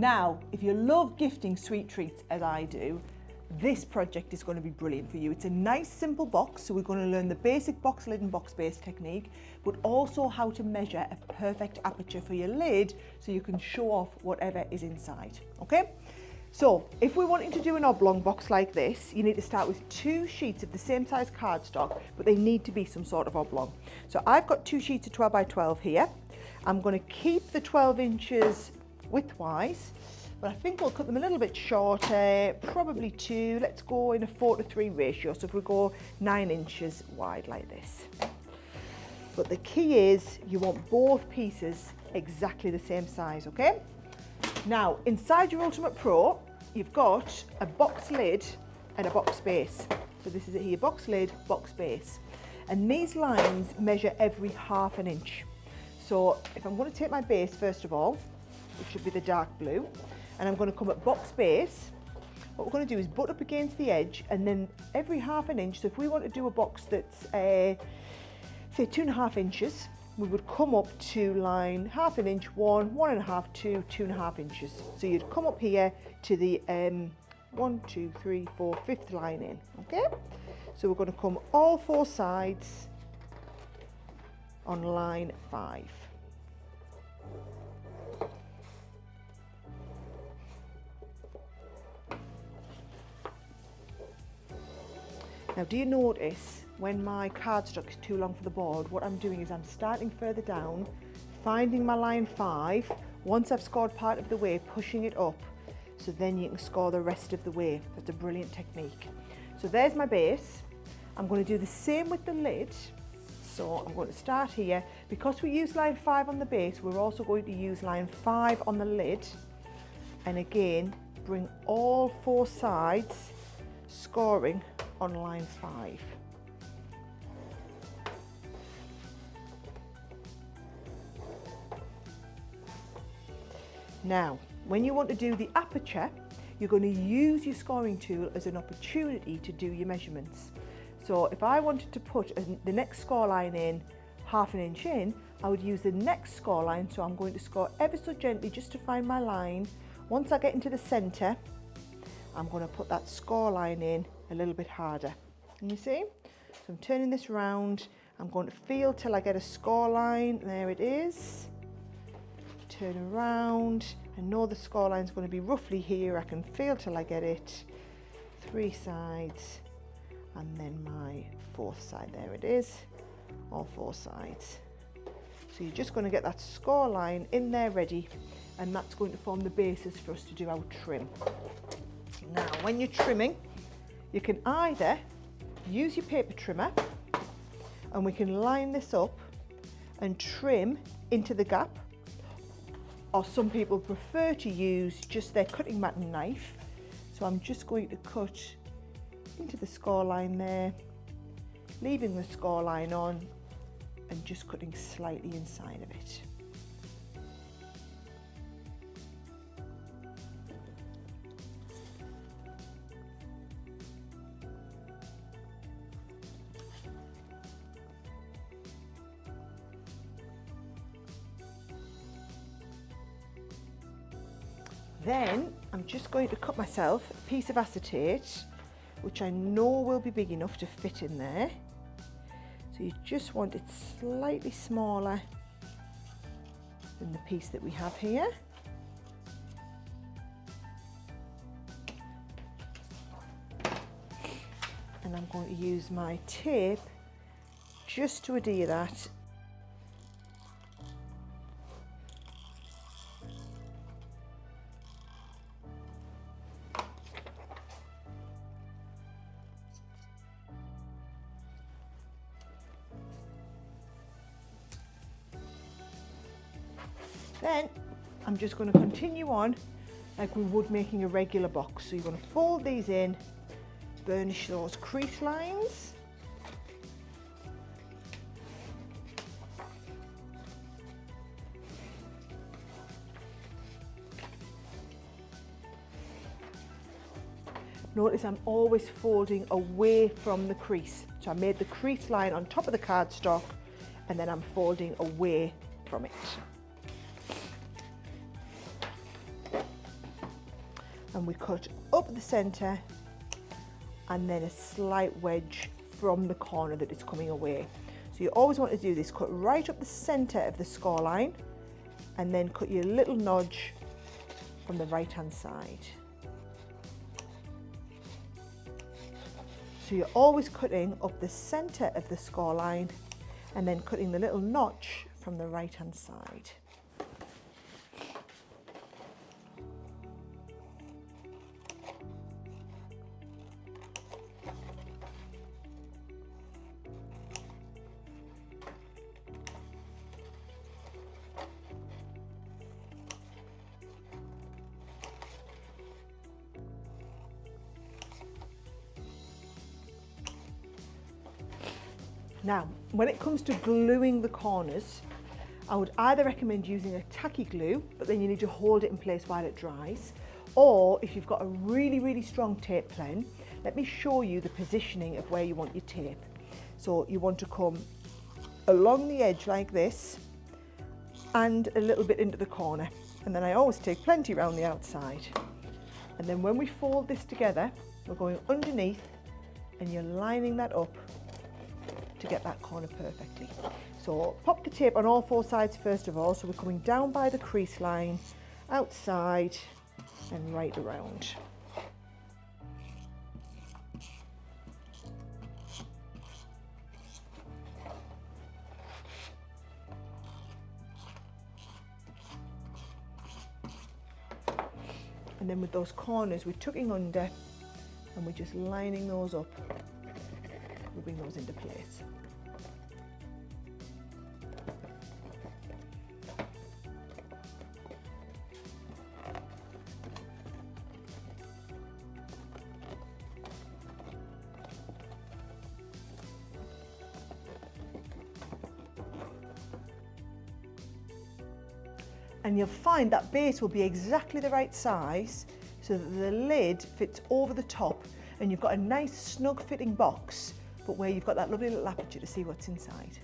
Now, if you love gifting sweet treats as I do, this project is going to be brilliant for you. It's a nice simple box, so we're going to learn the basic box lid and box base technique, but also how to measure a perfect aperture for your lid so you can show off whatever is inside, okay? So if we're wanting to do an oblong box like this, you need to start with 2 sheets of the same size cardstock, but they need to be some sort of oblong. So I've got 2 sheets of 12 by 12 here. I'm going to keep the 12 inches widthwise, but I think we'll cut them a little bit shorter, probably 2. Let's go in a 4:3 ratio. So if we go 9 inches wide like this. But the key is you want both pieces exactly the same size, okay? Now, inside your Ultimate Pro, you've got a box lid and a box base. So this is it here, box lid, box base. And these lines measure every ½ an inch. So if I'm going to take my base, first of all, which should be the dark blue, and I'm going to come at box base. What we're going to do is butt up against the edge, and then every ½ an inch. So if we want to do a box that's say 2.5 inches, we would come up to line ½ an inch, 1, 1.5, 2, 2.5 inches. So you'd come up here to the 1, 2, 3, 4, 5th line in, okay? So we're going to come all 4 sides on line 5. Now, do you notice when my cardstock is too long for the board, what I'm doing is I'm starting further down, finding my line 5. Once I've scored part of the way, pushing it up, so then you can score the rest of the way. That's a brilliant technique. So there's my base. I'm going to do the same with the lid. So I'm going to start here. Because we use line 5 on the base, we're also going to use line 5 on the lid. And again, bring all 4 sides, scoring on line 5. Now, when you want to do the aperture, you're going to use your scoring tool as an opportunity to do your measurements. So if I wanted to put the next score line in ½ an inch in, I would use the next score line. So I'm going to score ever so gently just to find my line. Once I get into the center, I'm going to put that score line in a little bit harder. Can you see? So I'm turning this round. I'm going to feel till I get a score line. There it is. Turn around. I know the score line is going to be roughly here. I can feel till I get it. 3 sides, and then my 4th side. There it is. All 4 sides. So you're just going to get that score line in there ready, and that's going to form the basis for us to do our trim. Now, when you're trimming, you can either use your paper trimmer, and we can line this up and trim into the gap, or some people prefer to use just their cutting mat and knife. So I'm just going to cut into the score line there, leaving the score line on and just cutting slightly inside of it. Then I'm just going to cut myself a piece of acetate, which I know will be big enough to fit in there. So you just want it slightly smaller than the piece that we have here. And I'm going to use my tape just to adhere that . Then I'm just going to continue on like we would making a regular box. So you're going to fold these in, burnish those crease lines. Notice I'm always folding away from the crease. So I made the crease line on top of the cardstock, and then I'm folding away from it. and we cut up the centre and then a slight wedge from the corner that is coming away. So you always want to do this, cut right up the centre of the score line and then cut your little notch from the right hand side. So you're always cutting up the centre of the score line and then cutting the little notch from the right hand side. Now, when it comes to gluing the corners, I would either recommend using a tacky glue, but then you need to hold it in place while it dries, or if you've got a really strong tape pen, let me show you the positioning of where you want your tape. So you want to come along the edge like this and a little bit into the corner, and then I always take plenty around the outside. And then when we fold this together, we're going underneath and you're lining that up to get that corner perfectly. So pop the tape on all four sides first of all, so we're coming down by the crease line, outside and right around. And then with those corners we're tucking under and we're just lining those up, rubbing those into place. And you'll find that base will be exactly the right size so that the lid fits over the top and you've got a nice snug fitting box, but where you've got that lovely little aperture to see what's inside.